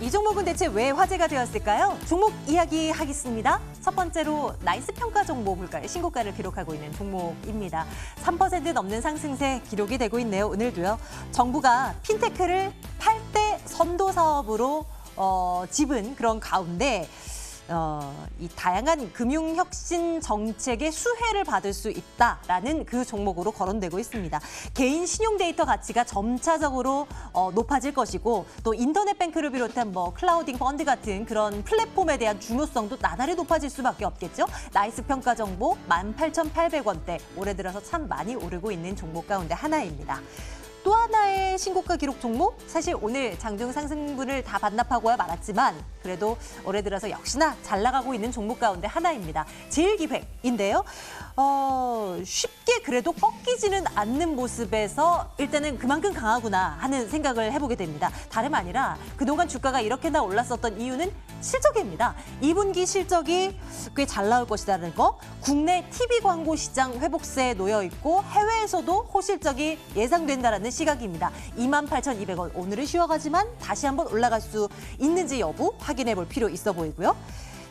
이 종목은 대체 왜 화제가 되었을까요? 종목 이야기 하겠습니다. 첫 번째로 나이스 평가 종목 물가의 신고가를 기록하고 있는 종목입니다. 3% 넘는 상승세 기록이 되고 있네요. 오늘도요. 정부가 핀테크를 8대 선도 사업으로 집은 그런 가운데 이 다양한 금융혁신 정책의 수혜를 받을 수 있다라는 그 종목으로 거론되고 있습니다. 개인 신용 데이터 가치가 점차적으로 높아질 것이고 또 인터넷 뱅크를 비롯한 뭐 클라우딩 펀드 같은 그런 플랫폼에 대한 중요성도 나날이 높아질 수밖에 없겠죠. 나이스 평가 정보 18,800원대 올해 들어서 참 많이 오르고 있는 종목 가운데 하나입니다. 또 하나의 신고가 기록 종목, 사실 오늘 장중 상승분을 다 반납하고야 말았지만 그래도 올해 들어서 역시나 잘 나가고 있는 종목 가운데 하나입니다. 제일기획인데요. 쉽게 그래도 꺾이지는 않는 모습에서 일단은 그만큼 강하구나 하는 생각을 해보게 됩니다. 다름 아니라 그동안 주가가 이렇게나 올랐었던 이유는 실적입니다. 2분기 실적이 꽤 잘 나올 것이라는 거, 국내 TV 광고 시장 회복세에 놓여 있고 해외에서도 호실적이 예상된다라는 시각입니다. 28,200원, 오늘은 쉬어가지만 다시 한번 올라갈 수 있는지 여부 확인해 볼 필요 있어 보이고요.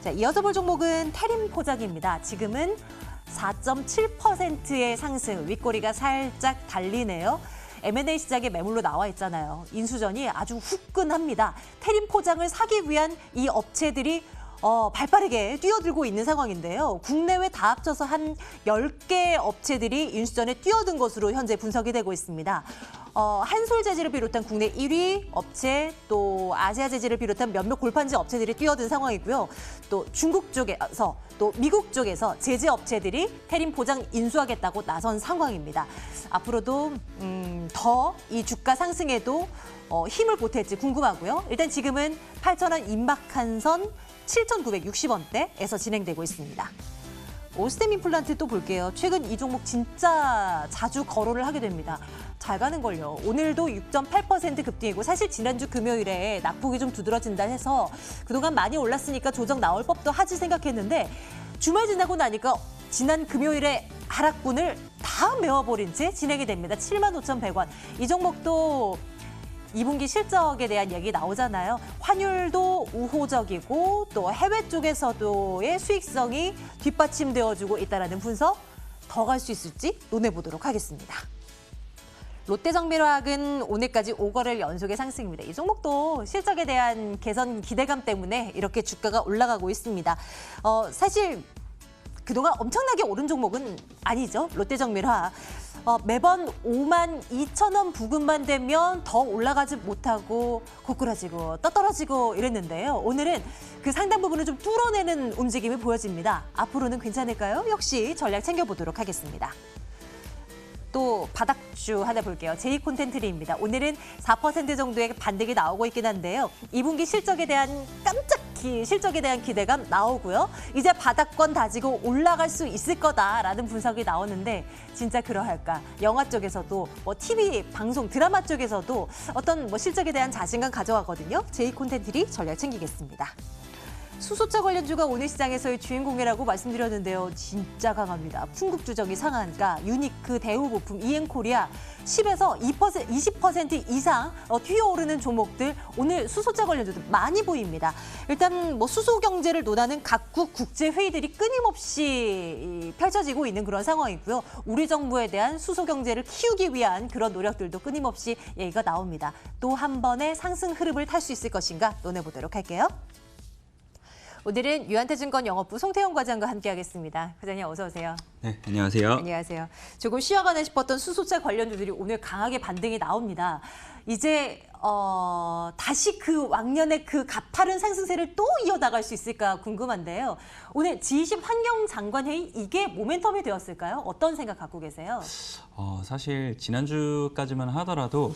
자, 이어서 볼 종목은 태림 포장입니다. 지금은 4.7%의 상승, 윗꼬리가 살짝 달리네요. M&A 시장에 매물로 나와 있잖아요. 인수전이 아주 후끈합니다. 태림 포장을 사기 위한 이 업체들이 발빠르게 뛰어들고 있는 상황인데요. 국내외 다 합쳐서 한 10개 업체들이 인수전에 뛰어든 것으로 현재 분석이 되고 있습니다. 한솔재질을 비롯한 국내 1위 업체, 또 아시아재질을 비롯한 몇몇 골판지 업체들이 뛰어든 상황이고요. 또 중국 쪽에서, 또 미국 쪽에서 제재 업체들이 태림 포장 인수하겠다고 나선 상황입니다. 앞으로도 더 이 주가 상승에도 힘을 보탤지 궁금하고요. 일단 지금은 8,000원 임박한 선 7,960원대에서 진행되고 있습니다. 오스템 임플란트 또 볼게요. 최근 이 종목 진짜 자주 거론을 하게 됩니다. 잘 가는걸요. 오늘도 6.8% 급등이고 사실 지난주 금요일에 낙폭이 좀 두드러진다 해서 그동안 많이 올랐으니까 조정 나올 법도 하지 생각했는데 주말 지나고 나니까 지난 금요일에 하락분을 다 메워버린 채 진행이 됩니다. 75,100원. 이 종목도 2분기 실적에 대한 얘기 나오잖아요. 환율도 우호적이고 또 해외 쪽에서도의 수익성이 뒷받침되어주고 있다는 분석 더 갈 수 있을지 논해보도록 하겠습니다. 롯데정밀화학은 오늘까지 5거래일 연속의 상승입니다. 이 종목도 실적에 대한 개선 기대감 때문에 이렇게 주가가 올라가고 있습니다. 사실 그동안 엄청나게 오른 종목은 아니죠. 롯데정밀화학. 매번 52,000원 부근만 되면 더 올라가지 못하고 고꾸라지고 떠떨어지고 이랬는데요. 오늘은 그 상당 부분을 좀 뚫어내는 움직임이 보여집니다. 앞으로는 괜찮을까요? 역시 전략 챙겨보도록 하겠습니다. 또 바닥주 하나 볼게요. 제이콘텐트리입니다. 오늘은 4% 정도의 반등이 나오고 있긴 한데요. 2분기 실적에 대한 실적에 대한 기대감 나오고요. 이제 바닥권 다지고 올라갈 수 있을 거다라는 분석이 나오는데 진짜 그러할까? 영화 쪽에서도 TV, 방송, 드라마 쪽에서도 어떤 실적에 대한 자신감 가져가거든요. 제이콘텐트리 전략 챙기겠습니다. 수소차 관련주가 오늘 시장에서의 주인공이라고 말씀드렸는데요. 진짜 강합니다. 풍국주정이 상한가, 유니크, 대우부품, 이엔코리아 10에서 20% 이상 튀어오르는 종목들 오늘 수소차 관련주도 많이 보입니다. 일단 수소 경제를 논하는 각국 국제 회의들이 끊임없이 펼쳐지고 있는 그런 상황이고요. 우리 정부에 대한 수소 경제를 키우기 위한 그런 노력들도 끊임없이 얘기가 나옵니다. 또 한 번의 상승 흐름을 탈 수 있을 것인가 논해보도록 할게요. 오늘은 유한태증권 영업부 송태영 과장과 함께하겠습니다. 과장님 어서 오세요. 네, 안녕하세요. 안녕하세요. 조금 쉬어가나 싶었던 수소차 관련주들이 오늘 강하게 반등이 나옵니다. 이제 다시 그 왕년의 그 가파른 상승세를 또 이어나갈 수 있을까 궁금한데요. 오늘 G20 환경장관회의 이게 모멘텀이 되었을까요? 어떤 생각 갖고 계세요? 사실 지난주까지만 하더라도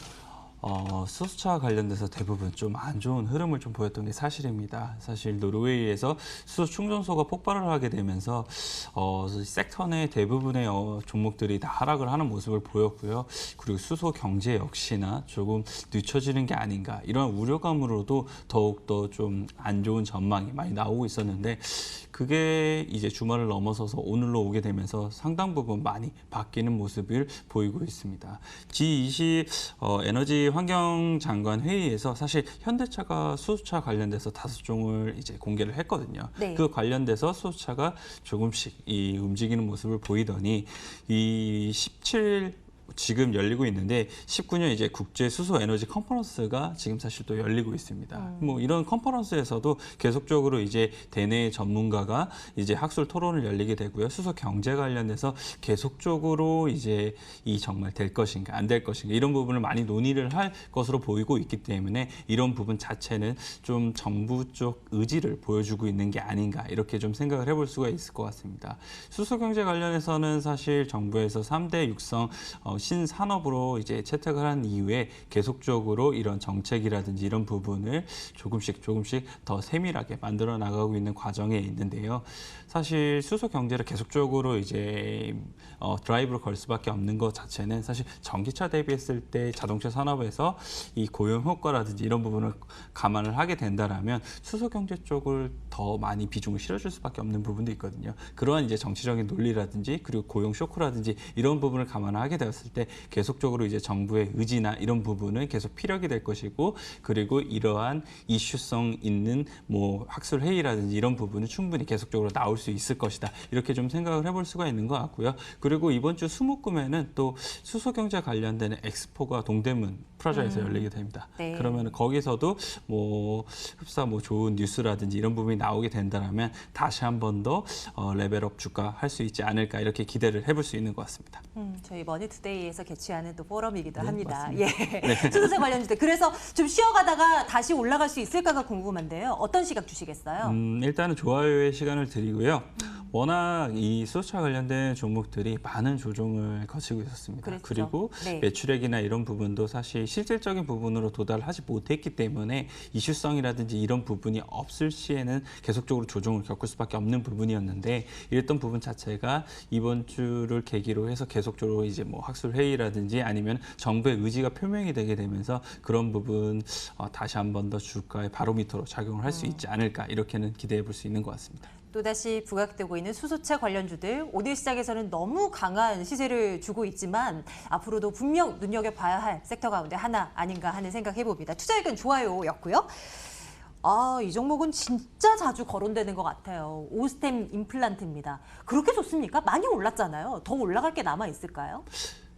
수소차 관련돼서 대부분 좀 안 좋은 흐름을 좀 보였던 게 사실입니다. 사실 노르웨이에서 수소 충전소가 폭발을 하게 되면서 섹터 내 대부분의 종목들이 다 하락을 하는 모습을 보였고요. 그리고 수소 경제 역시나 조금 늦춰지는 게 아닌가 이런 우려감으로도 더욱더 좀 안 좋은 전망이 많이 나오고 있었는데 그게 이제 주말을 넘어서서 오늘로 오게 되면서 상당 부분 많이 바뀌는 모습을 보이고 있습니다. G20 에너지 환경장관 회의에서 사실 현대차가 수소차 관련돼서 5종을 이제 공개를 했거든요. 네. 그 관련돼서 수소차가 조금씩 이 움직이는 모습을 보이더니 이 17 지금 열리고 있는데 19년 이제 국제 수소 에너지 컨퍼런스가 지금 사실 또 열리고 있습니다. 뭐 이런 컨퍼런스에서도 계속적으로 이제 대내 전문가가 이제 학술 토론을 열리게 되고요. 수소 경제 관련돼서 계속적으로 이제 이 정말 될 것인가 안 될 것인가 이런 부분을 많이 논의를 할 것으로 보이고 있기 때문에 이런 부분 자체는 좀 정부 쪽 의지를 보여주고 있는 게 아닌가 이렇게 좀 생각을 해볼 수가 있을 것 같습니다. 수소 경제 관련해서는 사실 정부에서 3대 육성 신산업으로 이제 채택을 한 이후에 계속적으로 이런 정책이라든지 이런 부분을 조금씩 더 세밀하게 만들어 나가고 있는 과정에 있는데요. 사실 수소 경제를 계속적으로 이제 드라이브를 걸 수밖에 없는 것 자체는 사실 전기차 대비했을 때 자동차 산업에서 이 고용 효과라든지 이런 부분을 감안을 하게 된다라면 수소 경제 쪽을 더 많이 비중을 실어줄 수밖에 없는 부분도 있거든요. 그러한 이제 정치적인 논리라든지 그리고 고용 쇼크라든지 이런 부분을 감안하게 되었을 때 계속적으로 이제 정부의 의지나 이런 부분은 계속 피력이 될 것이고 그리고 이러한 이슈성 있는 뭐 학술 회의라든지 이런 부분은 충분히 계속적으로 나올 수 있을 것이다. 이렇게 좀 생각을 해볼 수가 있는 것 같고요. 그리고 이번 주 수목금에는 또 수소 경제 관련된 엑스포가 동대문 프라자에서 열리게 됩니다. 네. 그러면 거기서도 뭐 흡사 뭐 좋은 뉴스라든지 이런 부분이 나오게 된다라면 다시 한 번 더 레벨업 주가 할 수 있지 않을까 이렇게 기대를 해볼 수 있는 것 같습니다. 저희 머니투데이에서 개최하는 또 포럼이기도 네, 합니다. 맞습니다. 예, 수소차 관련 주제. 그래서 좀 쉬어가다가 다시 올라갈 수 있을까가 궁금한데요. 어떤 시각 주시겠어요? 일단은 좋아요의 시간을 드리고요. 워낙 이 수소차 관련된 종목들이 많은 조정을 거치고 있었습니다. 그랬죠. 그리고 네. 매출액이나 이런 부분도 사실 실질적인 부분으로 도달하지 못했기 때문에 이슈성이라든지 이런 부분이 없을 시에는 계속적으로 조정을 겪을 수밖에 없는 부분이었는데 이랬던 부분 자체가 이번 주를 계기로 해서 계속적으로 이제 뭐 학술 회의라든지 아니면 정부의 의지가 표명이 되게 되면서 그런 부분 다시 한 번 더 주가의 바로미터로 작용을 할 수 있지 않을까 이렇게는 기대해 볼 수 있는 것 같습니다. 또다시 부각되고 있는 수소차 관련주들 오늘 시장에서는 너무 강한 시세를 주고 있지만 앞으로도 분명 눈여겨봐야 할 섹터 가운데 하나 아닌가 하는 생각해봅니다. 투자 의견 좋아요였고요. 이 종목은 진짜 자주 거론되는 것 같아요. 오스템 임플란트입니다. 그렇게 좋습니까? 많이 올랐잖아요. 더 올라갈 게 남아 있을까요?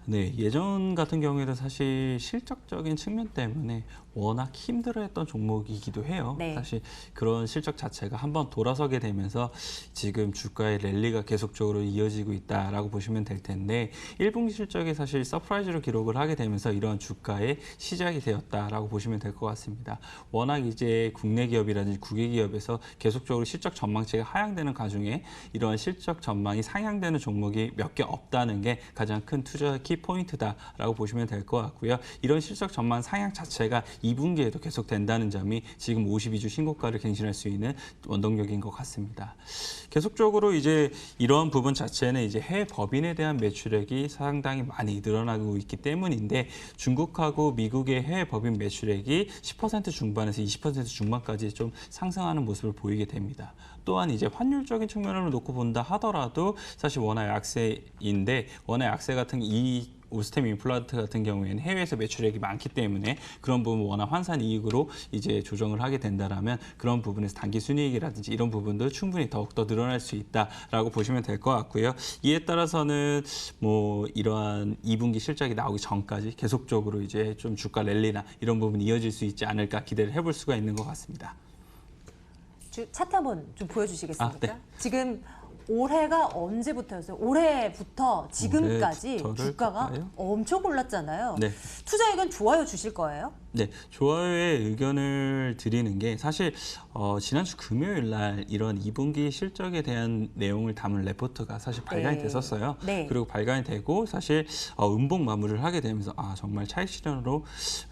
네, 예전 같은 경우에도 사실 실적적인 측면 때문에 워낙 힘들어했던 종목이기도 해요. 네. 사실 그런 실적 자체가 한번 돌아서게 되면서 지금 주가의 랠리가 계속적으로 이어지고 있다라고 보시면 될 텐데 1분기 실적이 사실 서프라이즈로 기록을 하게 되면서 이런 주가의 시작이 되었다라고 보시면 될 것 같습니다. 워낙 이제 국내 기업이라든지 국외 기업에서 계속적으로 실적 전망치가 하향되는 가중에 이러한 실적 전망이 상향되는 종목이 몇 개 없다는 게 가장 큰 투자 키포인트다라고 보시면 될 것 같고요. 이런 실적 전망 상향 자체가 2분기에도 계속 된다는 점이 지금 52주 신고가를 갱신할 수 있는 원동력인 것 같습니다. 계속적으로 이제 이러한 부분 자체는 이제 해외 법인에 대한 매출액이 상당히 많이 늘어나고 있기 때문인데 중국하고 미국의 해외 법인 매출액이 10% 중반에서 20% 중반까지 좀 상승하는 모습을 보이게 됩니다. 또한 이제 환율적인 측면을 놓고 본다 하더라도 사실 원화 약세인데 원화 약세 같은 이 오스템 임플란트 같은 경우에는 해외에서 매출액이 많기 때문에 그런 부분 원화 환산 이익으로 이제 조정을 하게 된다라면 그런 부분에서 단기 순이익이라든지 이런 부분도 충분히 더욱더 늘어날 수 있다라고 보시면 될 것 같고요. 이에 따라서는 뭐 이러한 2분기 실적이 나오기 전까지 계속적으로 이제 좀 주가 랠리나 이런 부분이 이어질 수 있지 않을까 기대를 해볼 수가 있는 것 같습니다. 차트 한번 좀 보여주시겠습니까? 네. 지금 올해가 언제부터였어요? 올해부터 지금까지 올해부터를 주가가 볼까요? 엄청 올랐잖아요. 네. 투자 의견 좋아요 주실 거예요? 네, 좋아요의 의견을 드리는 게 사실 지난주 금요일 날 이런 2분기 실적에 대한 내용을 담은 레포트가 사실 발간이 네. 됐었어요. 네. 그리고 발간이 되고 사실 음봉 마무리를 하게 되면서 정말 차익 실현으로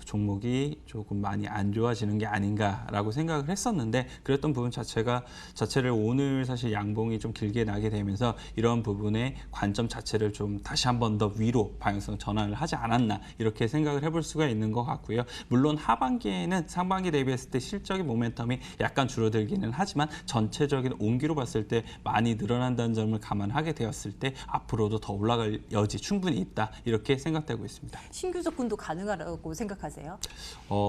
종목이 조금 많이 안 좋아지는 게 아닌가라고 생각을 했었는데 그랬던 부분 자체를 오늘 사실 양봉이 좀 길게 나게 되면서 이런 부분의 관점 자체를 좀 다시 한 번 더 위로 방향성 전환을 하지 않았나 이렇게 생각을 해볼 수가 있는 것 같고요. 물론 하반기에는 상반기 대비했을 때 실적의 모멘텀이 약간 줄어들기는 하지만 전체적인 온기로 봤을 때 많이 늘어난다는 점을 감안하게 되었을 때 앞으로도 더 올라갈 여지 충분히 있다 이렇게 생각되고 있습니다. 신규 접근도 가능하다고 생각하세요?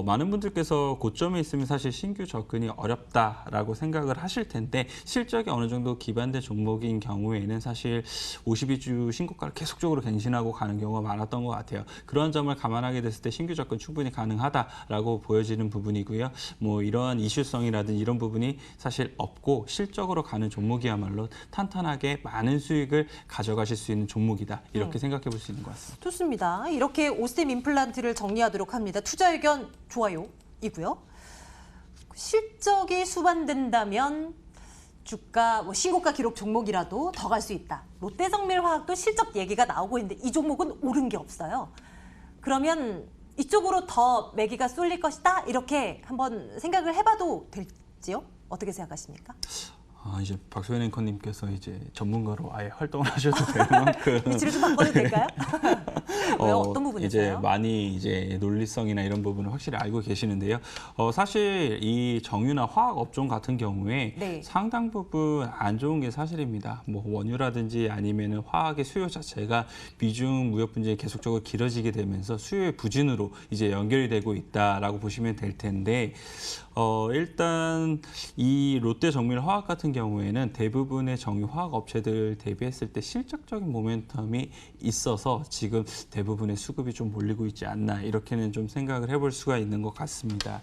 많은 분들께서 고점에 있으면 사실 신규 접근이 어렵다라고 생각을 하실 텐데 실적이 어느 정도 기반된 종목인 경우에는 사실 52주 신고가를 계속적으로 갱신하고 가는 경우가 많았던 것 같아요. 그런 점을 감안하게 됐을 때 신규 접근 충분히 가능하다라고 보여지는 부분이고요. 뭐 이러한 이슈성이라든지 이런 부분이 사실 없고 실적으로 가는 종목이야말로 탄탄하게 많은 수익을 가져가실 수 있는 종목이다. 이렇게 생각해 볼 수 있는 것 같습니다. 좋습니다. 이렇게 오스템 임플란트를 정리하도록 합니다. 투자 의견 좋아요이고요. 실적이 수반된다면 주가 신고가 기록 종목이라도 더 갈 수 있다. 롯데정밀화학도 실적 얘기가 나오고 있는데 이 종목은 오른 게 없어요. 그러면 이쪽으로 더 매기가 쏠릴 것이다. 이렇게 한번 생각을 해봐도 될지요? 어떻게 생각하십니까? 이제 박소연 앵커님께서 이제 전문가로 아예 활동을 하셔도 될 만큼 위치를 좀 바꿔도 될까요? 왜요? 어떤 부분에서요? 이제 많이 이제 논리성이나 이런 부분을 확실히 알고 계시는데요. 사실 이 정유나 화학 업종 같은 경우에 네. 상당 부분 안 좋은 게 사실입니다. 뭐 원유라든지 아니면은 화학의 수요 자체가 미중 무역 분쟁이 계속적으로 길어지게 되면서 수요의 부진으로 이제 연결이 되고 있다라고 보시면 될 텐데. 일단 이 롯데정밀화학 같은 경우에는 대부분의 정유화학 업체들 대비했을 때 실적적인 모멘텀이 있어서 지금 대부분의 수급이 좀 몰리고 있지 않나 이렇게는 좀 생각을 해볼 수가 있는 것 같습니다.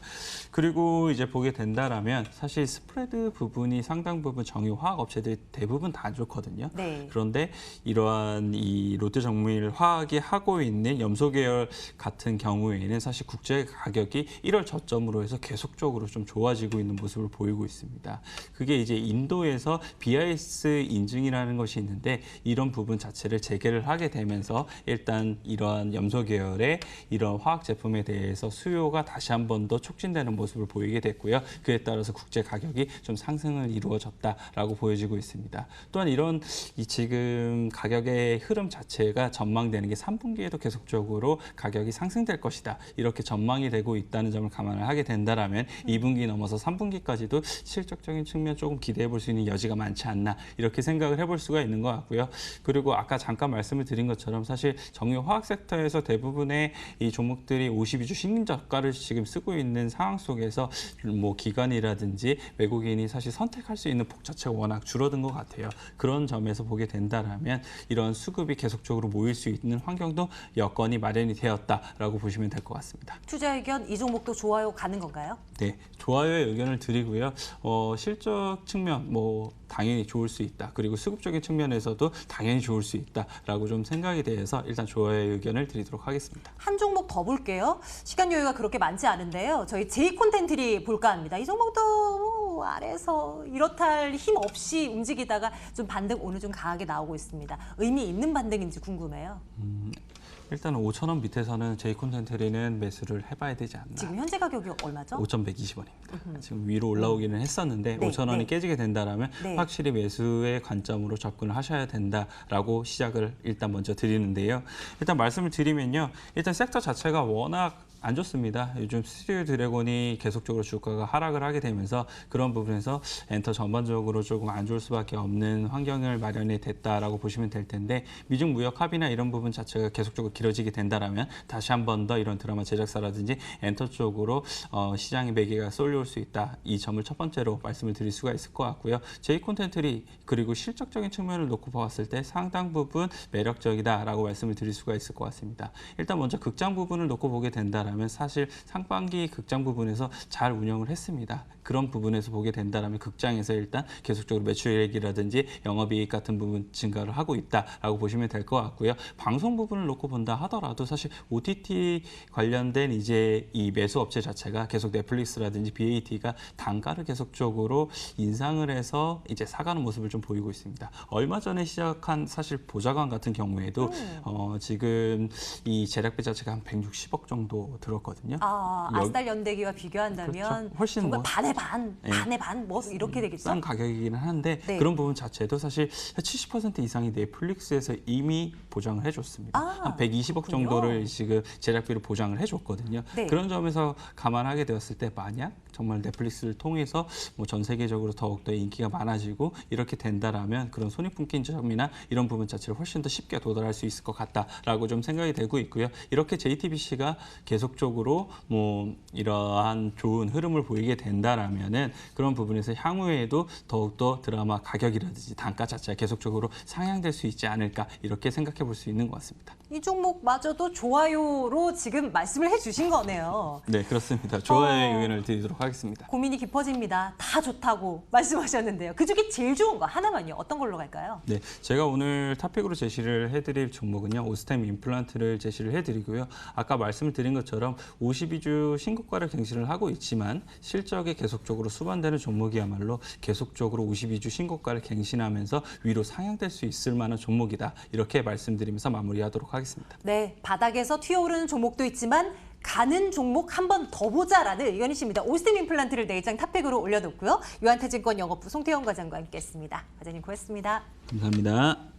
그리고 이제 보게 된다라면 사실 스프레드 부분이 상당 부분 정유화학 업체들이 대부분 다 안 좋거든요. 네. 그런데 이러한 이 롯데정밀화학이 하고 있는 염소 계열 같은 경우에는 사실 국제 가격이 1월 저점으로 해서 계속적으로 좀 좋아지고 있는 모습을 보이고 있습니다. 그게 이제 인도에서 BIS 인증이라는 것이 있는데 이런 부분 자체를 재개를 하게 되면서 일단 이러한 염소 계열의 이런 화학 제품에 대해서 수요가 다시 한 번 더 촉진되는 모습을 보이게 됐고요. 그에 따라서 국제 가격이 좀 상승을 이루어졌다라고 보여지고 있습니다. 또한 이런 지금 가격의 흐름 자체가 전망되는 게 3분기에도 계속적으로 가격이 상승될 것이다. 이렇게 전망이 되고 있다는 점을 감안을 하게 된다라면 2분기 넘어서 3분기까지도 실적적인 측면 조금 기대해 볼 수 있는 여지가 많지 않나 이렇게 생각을 해볼 수가 있는 것 같고요. 그리고 아까 잠깐 말씀을 드린 것처럼 사실 정유화학 섹터에서 대부분의 이 종목들이 52주 신저가를 지금 쓰고 있는 상황 속에서 뭐 기관이라든지 외국인이 사실 선택할 수 있는 폭 자체가 워낙 줄어든 것 같아요. 그런 점에서 보게 된다라면 이런 수급이 계속적으로 모일 수 있는 환경도 여건이 마련이 되었다라고 보시면 될 것 같습니다. 투자 의견 이 종목도 좋아요 가는 건가요? 네, 좋아요의 의견을 드리고요. 실적 측면 뭐 당연히 좋을 수 있다. 그리고 수급적인 측면에서도 당연히 좋을 수 있다라고 좀 생각이 돼서 일단 좋아요의 의견을 드리도록 하겠습니다. 한 종목 더 볼게요. 시간 여유가 그렇게 많지 않은데요. 저희 J콘텐트리 볼까 합니다. 이 종목도 아래에서 이렇다 할 힘 없이 움직이다가 좀 반등 오늘 좀 강하게 나오고 있습니다. 의미 있는 반등인지 궁금해요. 일단은 5,000원 밑에서는 J콘텐트리는 매수를 해봐야 되지 않나. 지금 현재 가격이 얼마죠? 5,120원입니다. 지금 위로 올라오기는 했었는데 네, 5,000원이 네. 깨지게 된다면 네. 확실히 매수의 관점으로 접근을 하셔야 된다라고 시작을 일단 먼저 드리는데요. 일단 말씀을 드리면요. 일단 섹터 자체가 워낙 안 좋습니다. 요즘 스튜디오 드래곤이 계속적으로 주가가 하락을 하게 되면서 그런 부분에서 엔터 전반적으로 조금 안 좋을 수밖에 없는 환경을 마련이 됐다라고 보시면 될 텐데 미중 무역 합의나 이런 부분 자체가 계속적으로 길어지게 된다라면 다시 한 번 더 이런 드라마 제작사라든지 엔터 쪽으로 시장의 매개가 쏠려올 수 있다. 이 점을 첫 번째로 말씀을 드릴 수가 있을 것 같고요. J콘텐트리 그리고 실적적인 측면을 놓고 봤을 때 상당 부분 매력적이다라고 말씀을 드릴 수가 있을 것 같습니다. 일단 먼저 극장 부분을 놓고 보게 된다라면 사실 상반기 극장 부분에서 잘 운영을 했습니다. 그런 부분에서 보게 된다라면 극장에서 일단 계속적으로 매출액이라든지 영업이익 같은 부분 증가를 하고 있다라고 보시면 될 것 같고요. 방송 부분을 놓고 본다 하더라도 사실 OTT 관련된 이제 이 매수 업체 자체가 계속 넷플릭스라든지 BAT가 단가를 계속적으로 인상을 해서 이제 사가는 모습을 좀 보이고 있습니다. 얼마 전에 시작한 사실 보좌관 같은 경우에도 지금 이 제작비 자체가 한 160억 정도 들었거든요. 아스달 연대기와 비교한다면 그렇죠. 훨씬 정말 뭐- 반의 반, 네. 반의 반, 뭐 이렇게 되겠죠? 싼 가격이기는 한데 네. 그런 부분 자체도 사실 70% 이상이 넷플릭스에서 이미 보장을 해줬습니다. 아, 한 120억 그렇군요. 정도를 지금 제작비로 보장을 해줬거든요. 네. 그런 점에서 감안하게 되었을 때 만약 정말 넷플릭스를 통해서 뭐 전 세계적으로 더욱더 인기가 많아지고 이렇게 된다라면 그런 손익분기점이나 이런 부분 자체를 훨씬 더 쉽게 도달할 수 있을 것 같다라고 좀 생각이 되고 있고요. 이렇게 JTBC가 계속적으로 뭐 이러한 좋은 흐름을 보이게 된다라면은 그런 부분에서 향후에도 더욱더 드라마 가격이라든지 단가 자체가 계속적으로 상향될 수 있지 않을까 이렇게 생각해 볼 수 있는 것 같습니다. 이 종목마저도 좋아요로 지금 말씀을 해주신 거네요. 네, 그렇습니다. 좋아요의 의견을 드리도록 하겠습니다. 고민이 깊어집니다. 다 좋다고 말씀하셨는데요. 그중에 제일 좋은 거 하나만요. 어떤 걸로 갈까요? 네, 제가 오늘 탑픽으로 제시를 해드릴 종목은요. 오스템 임플란트를 제시를 해드리고요. 아까 말씀을 드린 것처럼 52주 신고가를 갱신을 하고 있지만 실적에 계속적으로 수반되는 종목이야말로 계속적으로 52주 신고가를 갱신하면서 위로 상향될 수 있을 만한 종목이다. 이렇게 말씀드리면서 마무리하도록 하겠습니다. 네, 바닥에서 튀어오르는 종목도 있지만 가는 종목 한 번 더 보자라는 의견이십니다. 오스템 임플란트를 내일장 탑픽으로 올려놓고요. 유한타증권 영업부 송태영 과장과 함께했습니다. 과장님 고맙습니다. 감사합니다.